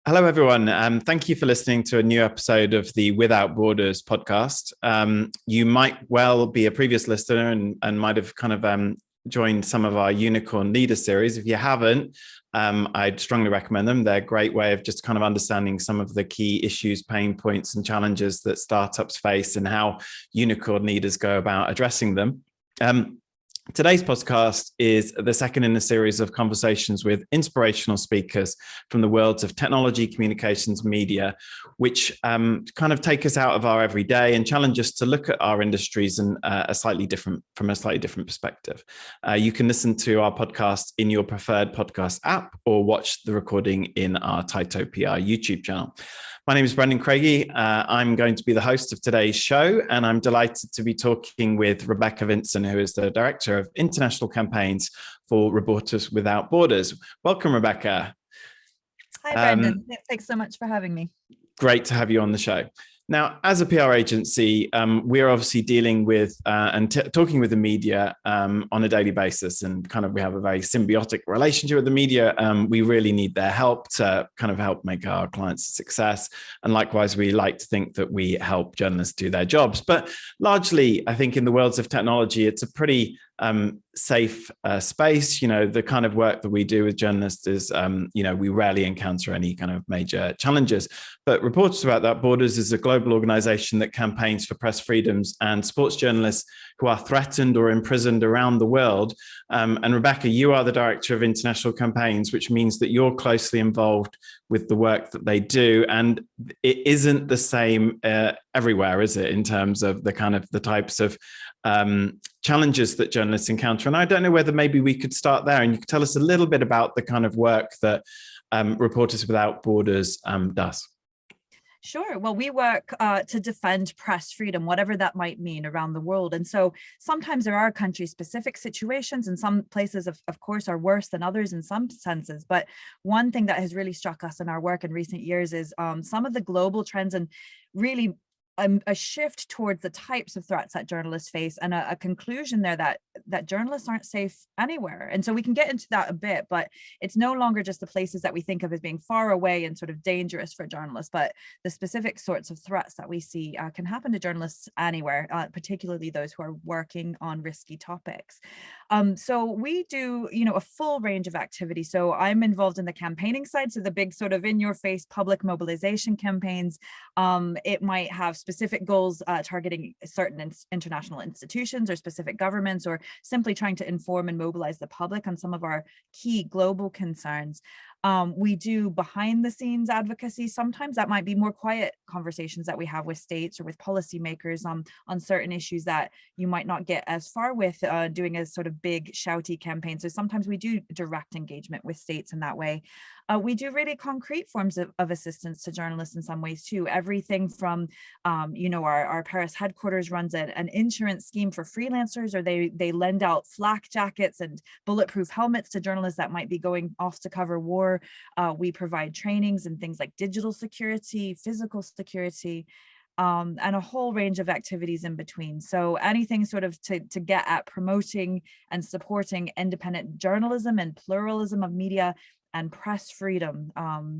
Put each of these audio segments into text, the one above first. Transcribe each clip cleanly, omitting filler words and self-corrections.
Hello, everyone. Thank you for listening to a new episode of the Without Borders podcast. You might well be a previous listener and might have joined some of our Unicorn Leader series. If you haven't, I'd strongly recommend them. They're a great way of just kind of understanding some of the key issues, pain points, and challenges that startups face and how unicorn leaders go about addressing them. Today's podcast is the second in a series of conversations with inspirational speakers from the worlds of technology, communications, media, which kind of take us out of our everyday and challenge us to look at our industries from a slightly different perspective. You can listen to our podcast in your preferred podcast app or watch the recording in our Taito PR YouTube channel. My name is Brendan Craigie. I'm going to be the host of today's show, and I'm delighted to be talking with Rebecca Vincent, who is the Director of International Campaigns for Reporters Without Borders. Welcome, Rebecca. Hi, Brendan. Thanks so much for having me. Great to have you on the show. Now, as a PR agency, we're obviously dealing with and talking with the media on a daily basis, and we have a very symbiotic relationship with the media. We really need their help to help make our clients a success. And likewise, we like to think that we help journalists do their jobs. But largely, I think in the worlds of technology, it's a pretty safe space. The kind of work that we do with journalists is, we rarely encounter any kind of major challenges. But Reporters Without Borders is a global organization that campaigns for press freedoms and supports journalists who are threatened or imprisoned around the world. And Rebecca, you are the Director of International Campaigns, which means that you're closely involved with the work that they do. And it isn't the same everywhere, is it, in terms of the types of challenges that journalists encounter? And I don't know whether maybe we could start there and you could tell us a little bit about the kind of work that Reporters Without Borders does. Sure. Well, we work to defend press freedom, whatever that might mean around the world. And so sometimes there are country-specific situations, and some places, of course, are worse than others in some senses. But one thing that has really struck us in our work in recent years is some of the global trends and really a shift towards the types of threats that journalists face, and a conclusion there that journalists aren't safe anywhere. And so we can get into that a bit, but it's no longer just the places that we think of as being far away and sort of dangerous for journalists, but the specific sorts of threats that we see can happen to journalists anywhere, particularly those who are working on risky topics. So we do, a full range of activities. So I'm involved in the campaigning side, so the big sort of in-your-face public mobilization campaigns. It might have specific goals targeting certain international institutions or specific governments, or simply trying to inform and mobilize the public on some of our key global concerns. We do behind the scenes advocacy. Sometimes that might be more quiet conversations that we have with states or with policymakers on certain issues that you might not get as far with doing a sort of big shouty campaign. So sometimes we do direct engagement with states in that way. We do really concrete forms of assistance to journalists in some ways too. Everything from, our Paris headquarters runs an insurance scheme for freelancers, or they lend out flak jackets and bulletproof helmets to journalists that might be going off to cover war. We provide trainings in things like digital security, physical security, and a whole range of activities in between. So anything sort of to get at promoting and supporting independent journalism and pluralism of media and press freedom.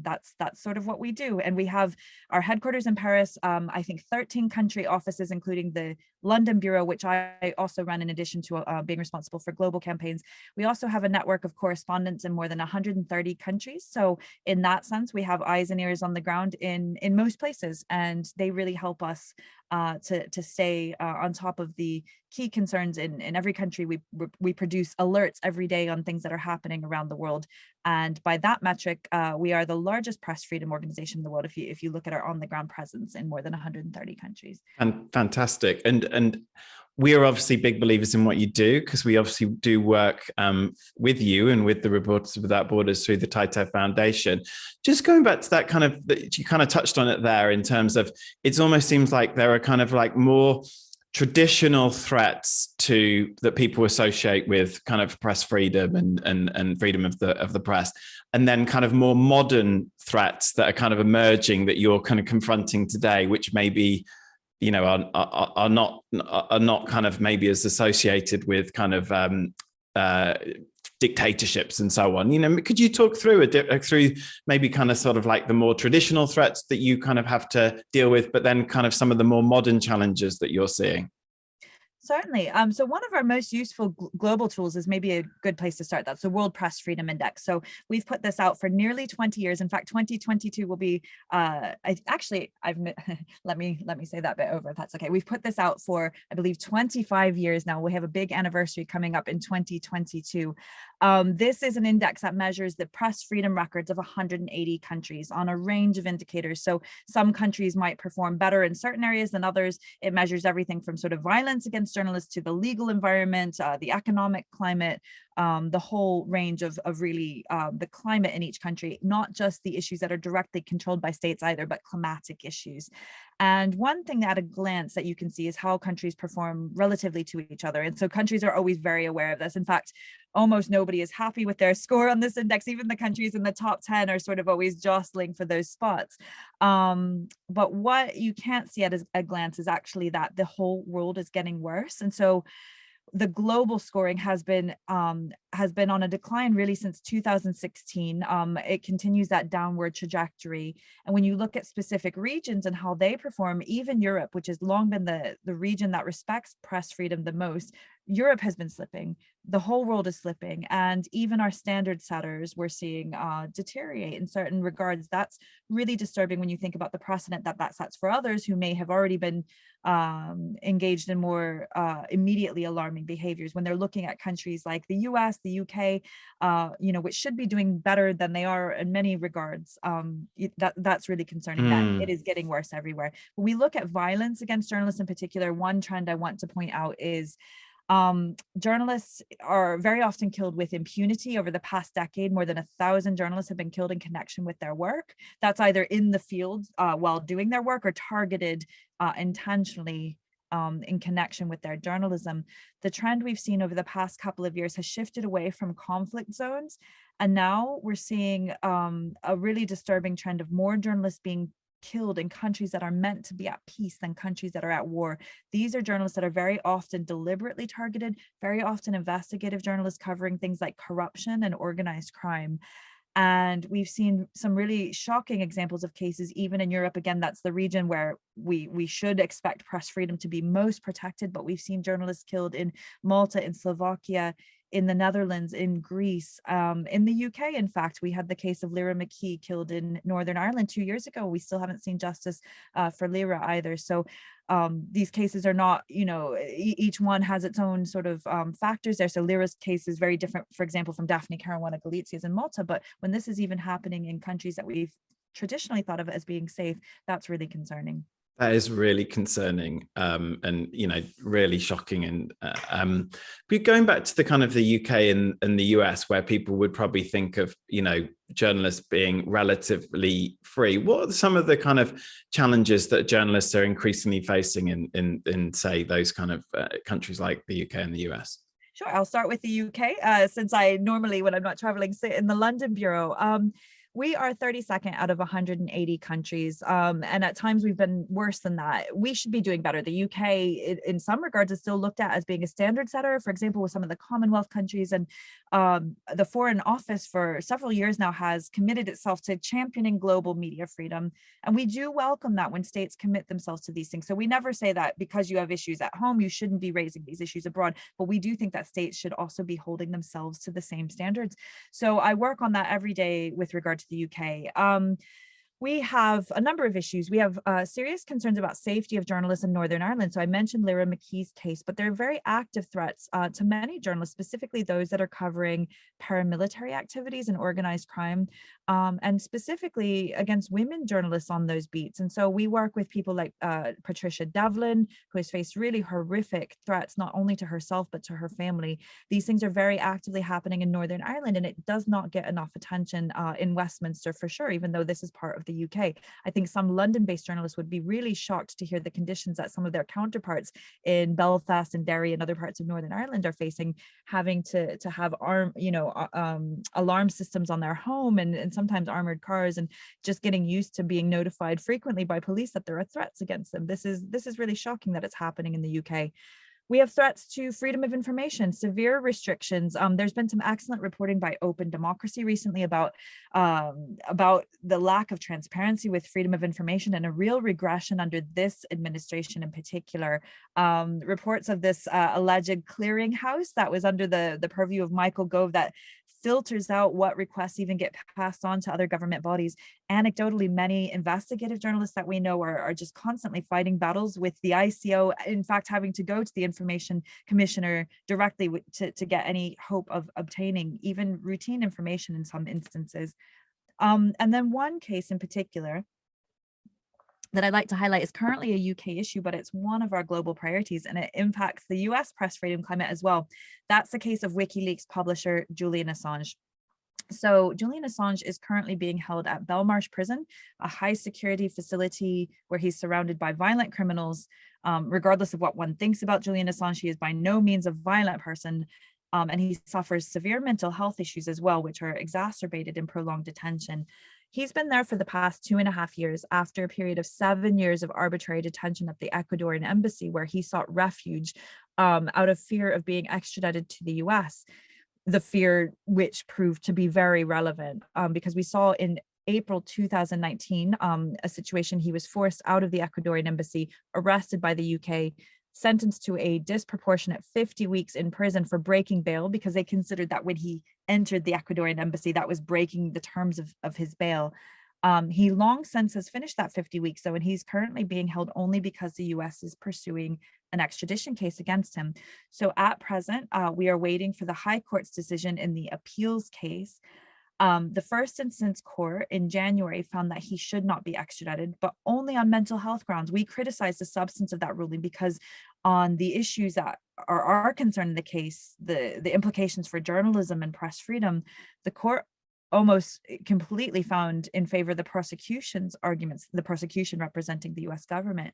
That's sort of what we do. And we have our headquarters in Paris, I think 13 country offices, including the London Bureau, which I also run in addition to being responsible for global campaigns. We also have a network of correspondents in more than 130 countries. So in that sense, we have eyes and ears on the ground in most places, and they really help us to stay on top of the key concerns in every country. We produce alerts every day on things that are happening around the world. And by that metric, we are the largest press freedom organization in the world if you look at our on-the-ground presence in more than 130 countries. And fantastic. And we are obviously big believers in what you do, because we obviously do work with you and with the Reporters Without Borders through the Taito Foundation. Just going back to that you kind of touched on it there, in terms of, it almost seems like there are kind of like more traditional threats that people associate with kind of press freedom and freedom of the press, and then kind of more modern threats that are kind of emerging that you're kind of confronting today, which maybe are not kind of maybe as associated with kind of dictatorships and so on. Could you talk through through maybe kind of sort of like the more traditional threats that you kind of have to deal with, but then kind of some of the more modern challenges that you're seeing? Certainly. So one of our most useful global tools is maybe a good place to start. That's the World Press Freedom Index. So we've put this out for nearly 20 years. In fact, 2022 will be, I've let me say that bit over if that's okay. We've put this out for, I believe, 25 years now. We have a big anniversary coming up in 2022. This is an index that measures the press freedom records of 180 countries on a range of indicators. So some countries might perform better in certain areas than others. It measures everything from sort of violence against journalists to the legal environment, the economic climate, the whole range of really the climate in each country, not just the issues that are directly controlled by states either, but climatic issues. And one thing at a glance that you can see is how countries perform relatively to each other. And so countries are always very aware of this. In fact, almost nobody is happy with their score on this index. Even the countries in the top 10 are sort of always jostling for those spots. But what you can't see at a glance is actually that the whole world is getting worse. And so the global scoring has been on a decline really since 2016. It continues that downward trajectory. And when you look at specific regions and how they perform, even Europe, which has long been the region that respects press freedom the most, Europe has been slipping. The whole world is slipping. And even our standard setters we're seeing deteriorate in certain regards. That's really disturbing when you think about the precedent that sets for others who may have already been engaged in more immediately alarming behaviors. When they're looking at countries like the US, the UK, which should be doing better than they are in many regards, that's really concerning that it is getting worse everywhere. When we look at violence against journalists in particular, one trend I want to point out is journalists are very often killed with impunity. Over the past decade, more than 1,000 journalists have been killed in connection with their work. That's either in the field while doing their work or targeted intentionally in connection with their journalism. The trend we've seen over the past couple of years has shifted away from conflict zones. And now we're seeing a really disturbing trend of more journalists being killed in countries that are meant to be at peace than countries that are at war. These are journalists that are very often deliberately targeted, very often investigative journalists covering things like corruption and organized crime. And we've seen some really shocking examples of cases, even in Europe. Again, that's the region where we should expect press freedom to be most protected, but we've seen journalists killed in Malta, in Slovakia, in the Netherlands, in Greece, in the UK. In fact, we had the case of Lyra McKee killed in Northern Ireland 2 years ago. We still haven't seen justice for Lyra either. So these cases are not, each one has its own sort of factors there. So Lyra's case is very different, for example, from Daphne Caruana Galizia's in Malta. But when this is even happening in countries that we've traditionally thought of as being safe, that's really concerning. That is really concerning, and really shocking. And but going back to the kind of the UK and the US, where people would probably think of journalists being relatively free, what are some of the kind of challenges that journalists are increasingly facing in say those kind of countries like the UK and the US? Sure, I'll start with the UK, since I normally, when I'm not traveling, sit in the London bureau. We are 32nd out of 180 countries. And at times we've been worse than that. We should be doing better. The UK, in some regards, is still looked at as being a standard setter, for example, with some of the Commonwealth countries. And the Foreign Office for several years now has committed itself to championing global media freedom. And we do welcome that when states commit themselves to these things. So we never say that because you have issues at home, you shouldn't be raising these issues abroad. But we do think that states should also be holding themselves to the same standards. So I work on that every day with regard to the UK. We have a number of issues. We have serious concerns about safety of journalists in Northern Ireland. So I mentioned Lyra McKee's case, but there are very active threats to many journalists, specifically those that are covering paramilitary activities and organized crime, and specifically against women journalists on those beats. And so we work with people like Patricia Devlin, who has faced really horrific threats, not only to herself, but to her family. These things are very actively happening in Northern Ireland, and it does not get enough attention in Westminster for sure, even though this is part of the UK. I think some London-based journalists would be really shocked to hear the conditions that some of their counterparts in Belfast and Derry and other parts of Northern Ireland are facing, having to have alarm systems on their home and sometimes armored cars, and just getting used to being notified frequently by police that there are threats against them. This is really shocking that it's happening in the UK. We have threats to freedom of information, severe restrictions. There's been some excellent reporting by Open Democracy recently about the lack of transparency with freedom of information and a real regression under this administration in particular. Reports of this alleged clearinghouse that was under the purview of Michael Gove that filters out what requests even get passed on to other government bodies. Anecdotally, many investigative journalists that we know are just constantly fighting battles with the ICO, in fact, having to go to the Information Commissioner directly to get any hope of obtaining even routine information in some instances. And then one case in particular that I'd like to highlight is currently a UK issue, but it's one of our global priorities and it impacts the US press freedom climate as well. That's the case of WikiLeaks publisher Julian Assange. So Julian Assange is currently being held at Belmarsh Prison, a high security facility where he's surrounded by violent criminals. Regardless of what one thinks about Julian Assange, he is by no means a violent person. And he suffers severe mental health issues as well, which are exacerbated in prolonged detention. He's been there for the past 2.5 years after a period of 7 years of arbitrary detention at the Ecuadorian embassy, where he sought refuge out of fear of being extradited to the US. The fear which proved to be very relevant because we saw in April 2019 a situation he was forced out of the Ecuadorian embassy, arrested by the UK, sentenced to a disproportionate 50 weeks in prison for breaking bail because they considered that when he entered the Ecuadorian embassy, that was breaking the terms of his bail. He long since has finished that 50 weeks though, and he's currently being held only because the US is pursuing an extradition case against him. So at present, we are waiting for the High Court's decision in the appeals case. The first instance court in January found that he should not be extradited, but only on mental health grounds. We criticized the substance of that ruling because on the issues that are our concern in the case, the implications for journalism and press freedom, the court almost completely found in favor of the prosecution's arguments, the prosecution representing the US government.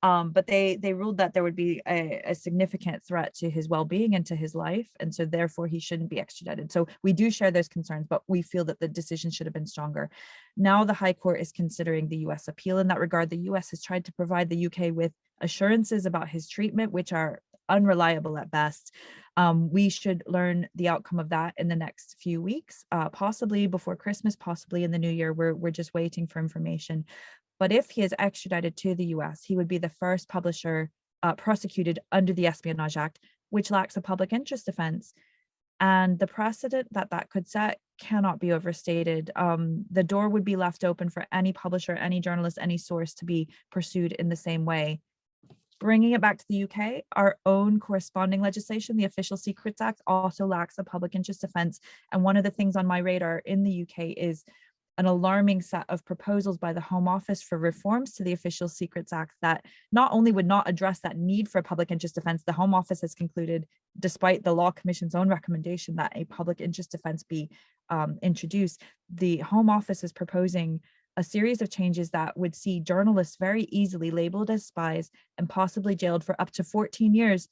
But they ruled that there would be a significant threat to his well-being and to his life, and so therefore he shouldn't be extradited. So we do share those concerns, but we feel that the decision should have been stronger. Now the High Court is considering the US appeal in that regard. The US has tried to provide the UK with assurances about his treatment, which are unreliable at best. We should learn the outcome of that in the next few weeks, possibly before Christmas, possibly in the new year. We're just waiting for information. But if he is extradited to the US, he would be the first publisher prosecuted under the Espionage Act, which lacks a public interest defense. And the precedent that could set cannot be overstated. The door would be left open for any publisher, any journalist, any source to be pursued in the same way. Bringing it back to the UK, our own corresponding legislation, the Official Secrets Act, also lacks a public interest defense. And one of the things on my radar in the UK is an alarming set of proposals by the Home Office for reforms to the Official Secrets Act that not only would not address that need for a public interest defense, the Home Office has concluded, despite the Law Commission's own recommendation that a public interest defense be introduced, the Home Office is proposing a series of changes that would see journalists very easily labeled as spies and possibly jailed for up to 14 years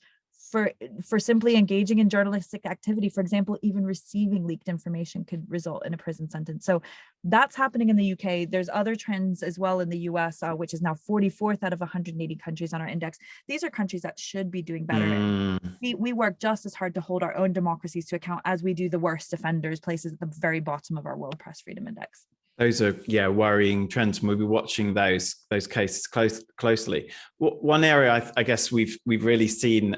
for simply engaging in journalistic activity. For example, even receiving leaked information could result in a prison sentence. So that's happening in the UK. There's other trends as well in the US, which is now 44th out of 180 countries on our index. These are countries that should be doing better. We work just as hard to hold our own democracies to account as we do the worst offenders, places at the very bottom of our World Press Freedom Index. Those are, worrying trends, and we'll be watching those cases closely. One area I guess we've really seen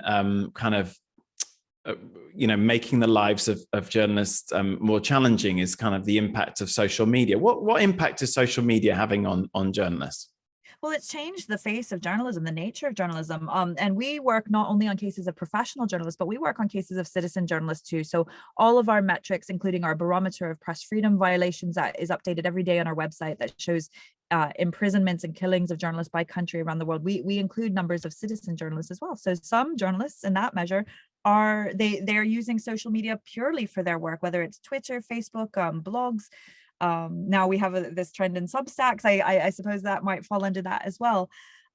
making the lives of journalists more challenging is kind of the impact of social media. What impact is social media having on journalists? Well, it's changed the face of journalism, the nature of journalism. And we work not only on cases of professional journalists, but we work on cases of citizen journalists too. So all of our metrics, including our barometer of press freedom violations that is updated every day on our website that shows imprisonments and killings of journalists by country around the world. We include numbers of citizen journalists as well. So some journalists in that measure are using social media purely for their work, whether it's Twitter, Facebook, blogs. Now we have this trend in Substacks. I suppose that might fall under that as well.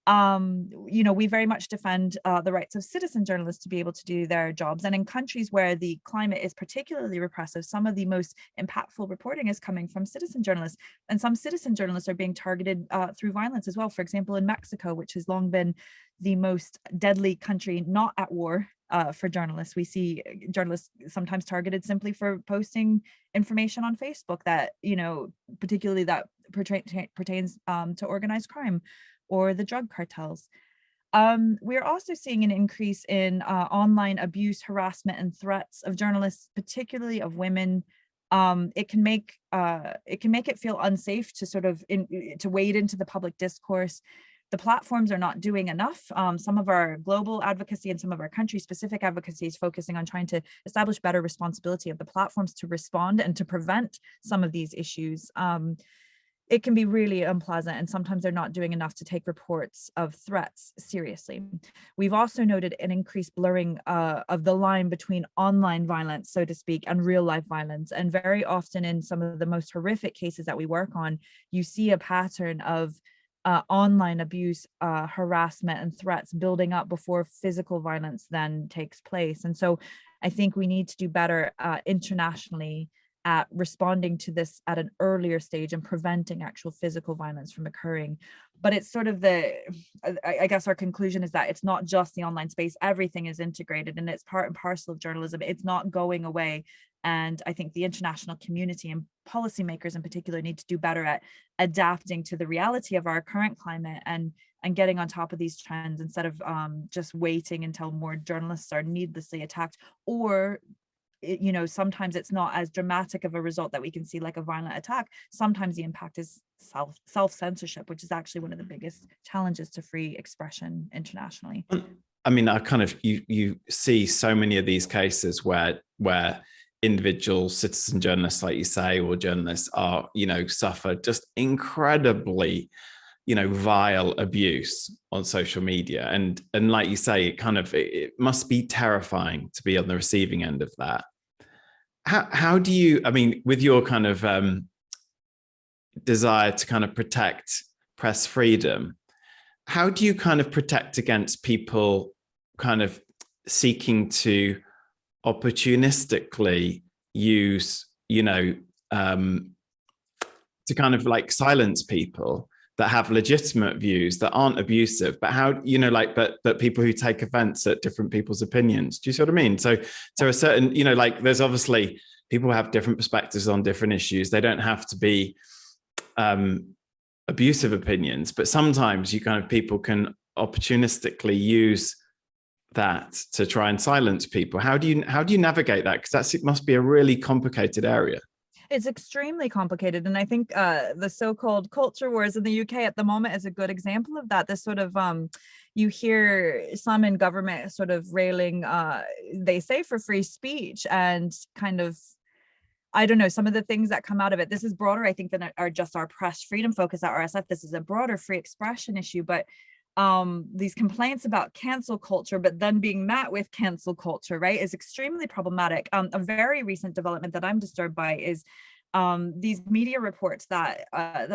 We very much defend the rights of citizen journalists to be able to do their jobs. And in countries where the climate is particularly repressive, some of the most impactful reporting is coming from citizen journalists. And some citizen journalists are being targeted through violence as well. For example, in Mexico, which has long been the most deadly country not at war for journalists. We see journalists sometimes targeted simply for posting information on Facebook that, particularly that pertains to organized crime or the drug cartels. We're also seeing an increase in online abuse, harassment, and threats of journalists, particularly of women. It can make it feel unsafe to sort of to wade into the public discourse. The platforms are not doing enough. Some of our global advocacy and some of our country-specific advocacy is focusing on trying to establish better responsibility of the platforms to respond and to prevent some of these issues. It can be really unpleasant, and sometimes they're not doing enough to take reports of threats seriously. We've also noted an increased blurring of the line between online violence, so to speak, and real life violence. And very often in some of the most horrific cases that we work on, you see a pattern of online abuse, harassment, and threats building up before physical violence then takes place. And so I think we need to do better internationally at responding to this at an earlier stage and preventing actual physical violence from occurring. But it's sort of I guess our conclusion is that it's not just the online space, everything is integrated and it's part and parcel of journalism. It's not going away. And I think the international community and policymakers in particular need to do better at adapting to the reality of our current climate and getting on top of these trends instead of just waiting until more journalists are needlessly attacked, or sometimes it's not as dramatic of a result that we can see like a violent attack. Sometimes the impact is self-censorship, which is actually one of the biggest challenges to free expression internationally. I mean, I kind of, you see so many of these cases where individual citizen journalists, like you say, or journalists are, suffer just incredibly, vile abuse on social media. And like you say, it must be terrifying to be on the receiving end of that. How do you, I mean, with your kind of desire to kind of protect press freedom, how do you kind of protect against people kind of seeking to opportunistically use, to kind of like silence people that have legitimate views that aren't abusive, but how, but people who take offense at different people's opinions. Do you see what I mean? So a certain, there's obviously people who have different perspectives on different issues. They don't have to be abusive opinions, but sometimes people can opportunistically use that to try and silence people. How do you navigate that? Because it must be a really complicated area. It's extremely complicated. And I think the so-called culture wars in the UK at the moment is a good example of that. This sort of, you hear some in government sort of railing, they say, for free speech, and kind of, I don't know, some of the things that come out of it. This is broader, I think, than just our press freedom focus at RSF. This is a broader free expression issue, but these complaints about cancel culture, but then being met with cancel culture, right, is extremely problematic. A very recent development that I'm disturbed by is these media reports that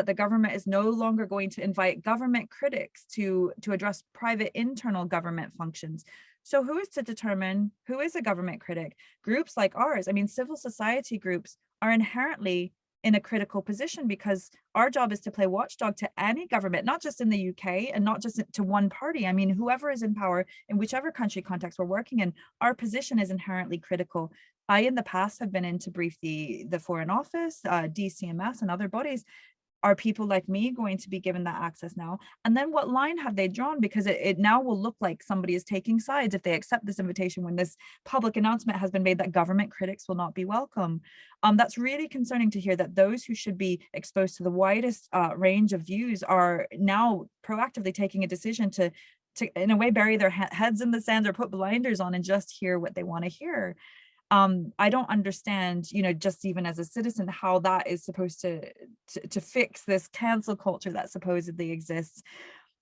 the government is no longer going to invite government critics to address private internal government functions. So who is to determine who is a government critic? Groups like ours, I mean, civil society groups are inherently in a critical position because our job is to play watchdog to any government, not just in the UK and not just to one party. I mean, whoever is in power in whichever country context we're working in, our position is inherently critical. I, in the past, have been in to brief the Foreign Office, DCMS, and other bodies. Are people like me going to be given that access now? And then what line have they drawn? Because it now will look like somebody is taking sides if they accept this invitation when this public announcement has been made that government critics will not be welcome. That's really concerning to hear that those who should be exposed to the widest range of views are now proactively taking a decision to in a way, bury their heads in the sand or put blinders on and just hear what they want to hear. I don't understand, just even as a citizen, how that is supposed to fix this cancel culture that supposedly exists.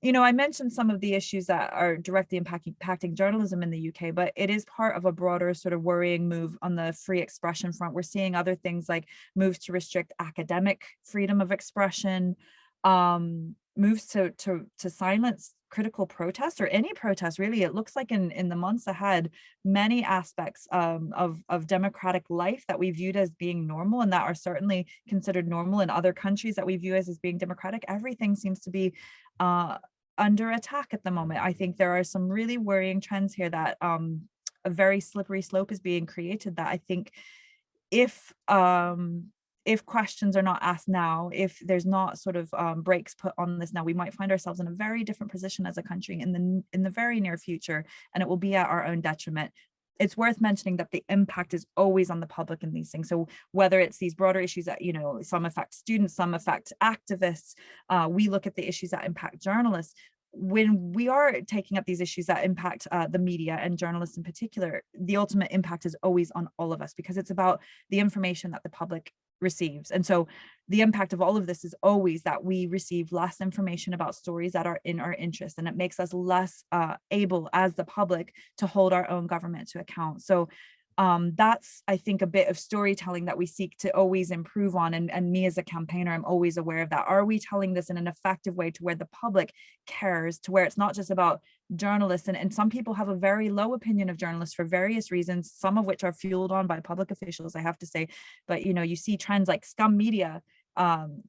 I mentioned some of the issues that are directly impacting journalism in the UK, but it is part of a broader sort of worrying move on the free expression front. We're seeing other things like moves to restrict academic freedom of expression, moves to silence critical protest or any protest, really. It looks like in the months ahead, many aspects of democratic life that we viewed as being normal and that are certainly considered normal in other countries that we view as being democratic, everything seems to be under attack at the moment. I think there are some really worrying trends here that a very slippery slope is being created that I think if questions are not asked now, if there's not sort of brakes put on this now, we might find ourselves in a very different position as a country in the very near future, and it will be at our own detriment. It's worth mentioning that the impact is always on the public in these things. So whether it's these broader issues that, you know, some affect students, some affect activists, we look at the issues that impact journalists. When we are taking up these issues that impact the media and journalists in particular, the ultimate impact is always on all of us because it's about the information that the public receives. And so the impact of all of this is always that we receive less information about stories that are in our interest, and it makes us less able as the public to hold our own government to account. So that's, I think, a bit of storytelling that we seek to always improve on. And me as a campaigner, I'm always aware of that. Are we telling this in an effective way to where the public cares, to where it's not just about journalists? And some people have a very low opinion of journalists for various reasons, some of which are fueled on by public officials, I have to say. But, you know, you see trends like scum media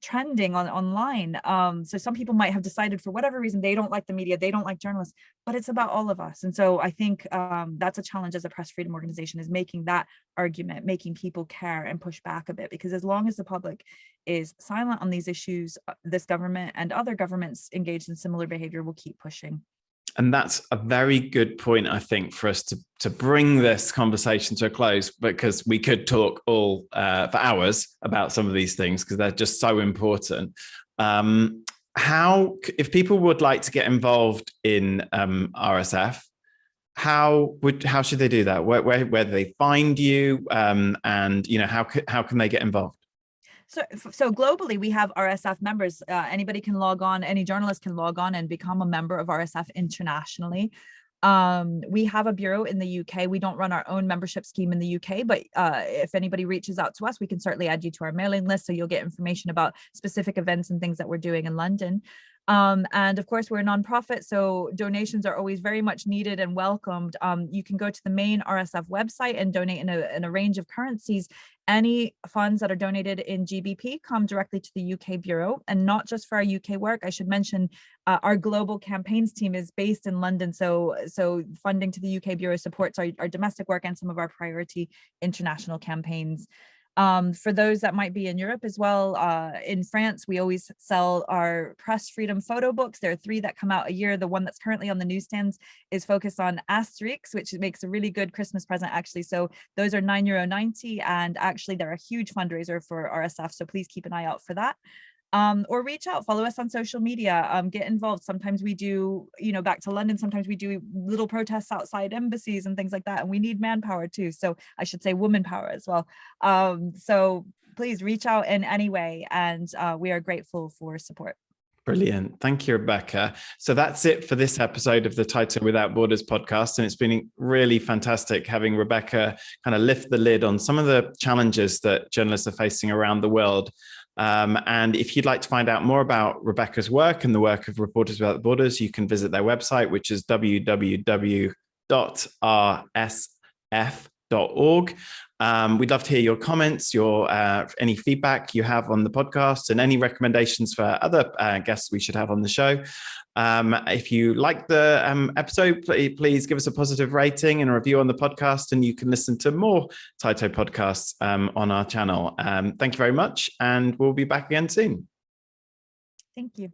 trending online. So some people might have decided for whatever reason they don't like the media, they don't like journalists, but it's about all of us. And so I think that's a challenge as a press freedom organization, is making that argument, making people care and push back a bit, because as long as the public is silent on these issues, this government and other governments engaged in similar behavior will keep pushing. And that's a very good point, I think, for us to bring this conversation to a close, because we could talk all for hours about some of these things because they're just so important. If people would like to get involved in RSF, how should they do that? Where do they find you? And you know, how can they get involved? So globally, we have RSF members. Anybody can log on, any journalist can log on and become a member of RSF internationally. We have a bureau in the UK. We don't run our own membership scheme in the UK, but if anybody reaches out to us, we can certainly add you to our mailing list, so you'll get information about specific events and things that we're doing in London. And of course, we're a nonprofit, so donations are always very much needed and welcomed. You can go to the main RSF website and donate in a range of currencies. Any funds that are donated in GBP come directly to the UK Bureau, and not just for our UK work. I should mention our global campaigns team is based in London, so funding to the UK Bureau supports our domestic work and some of our priority international campaigns. For those that might be in Europe as well, in France, we always sell our press freedom photo books. There are 3 that come out a year. The one that's currently on the newsstands is focused on Asterix, which makes a really good Christmas present, actually. So those are €9.90, and actually they're a huge fundraiser for RSF. So please keep an eye out for that. Or reach out, follow us on social media, get involved. Sometimes we do, you know, back to London, sometimes we do little protests outside embassies and things like that. And we need manpower too. So I should say woman power as well. So please reach out in any way, and we are grateful for support. Brilliant. Thank you, Rebecca. So that's it for this episode of the TITO Without Borders podcast. And it's been really fantastic having Rebecca kind of lift the lid on some of the challenges that journalists are facing around the world. And if you'd like to find out more about Rebecca's work and the work of Reporters Without Borders, you can visit their website, which is www.rsf.org. We'd love to hear your comments, your any feedback you have on the podcast, and any recommendations for other guests we should have on the show. If you like the episode, please give us a positive rating and a review on the podcast, and you can listen to more TITO podcasts on our channel. Thank you very much, and we'll be back again soon. Thank you.